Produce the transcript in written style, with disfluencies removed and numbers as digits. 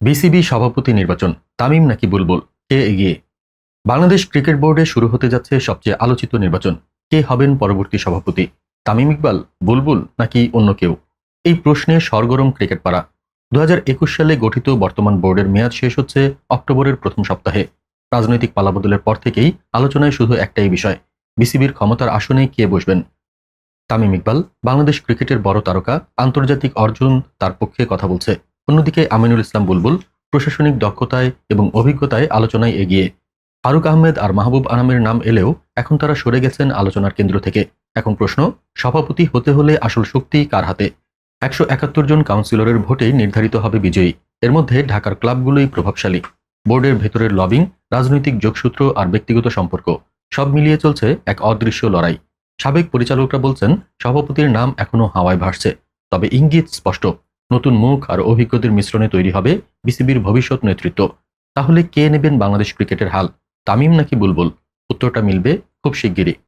BCB সভাপতি নির্বাচন, তামিম নাকি বুলবুল, কে এগিয়ে? বাংলাদেশ ক্রিকেট বোর্ডে শুরু হতে যাচ্ছে সবচেয়ে আলোচিত নির্বাচন। কে হবেন পরবর্তী সভাপতি? তামিম ইকবাল, বুলবুল নাকি অন্য কেউ? এই প্রশ্নে সরগরম ক্রিকেট পাড়া। 2021 সালে গঠিত বর্তমান বোর্ডের মেয়াদ শেষ হচ্ছে অক্টোবরের প্রথম সপ্তাহে। রাজনৈতিক পালাবদলের পর থেকেই আলোচনায় শুধু একটাই বিষয়, বিসিবির ক্ষমতার আসনে কে বসবেন। তামিম ইকবাল, বাংলাদেশ ক্রিকেটের বড় তারকা, আন্তর্জাতিক অর্জন তার পক্ষে কথা বলছে। অন্যদিকে আমিনুল ইসলাম বুলবুল প্রশাসনিক দক্ষতায় এবং অভিজ্ঞতায় আলোচনায় এগিয়ে। ফারুক আহমেদ আর মাহবুব আনামের নাম এলেও এখন তারা সরে গেছেন আলোচনার কেন্দ্র থেকে। এখন প্রশ্ন, সভাপতি হতে হলে আসল শক্তি কার হাতে? 171 জন কাউন্সিলরের ভোটেই নির্ধারিত হবে বিজয়ী। এর মধ্যে ঢাকার ক্লাবগুলোই প্রভাবশালী। বোর্ডের ভেতরের লবিং, রাজনৈতিক যোগসূত্র আর ব্যক্তিগত সম্পর্ক সব মিলিয়ে চলছে এক অদৃশ্য লড়াই। সাবেক পরিচালকরা বলছেন সভাপতির নাম এখনো হাওয়ায় ভাসছে, তবে ইঙ্গিত স্পষ্ট, নতুন মুখ আর অভিজ্ঞতার মিশ্রণে তৈরি হবে বিসিবির ভবিষ্যৎ নেতৃত্ব। তাহলে কে নেবেন বাংলাদেশ ক্রিকেটের হাল, তামিম নাকি বুলবুল? উত্তরটা মিলবে খুব শিগগিরই।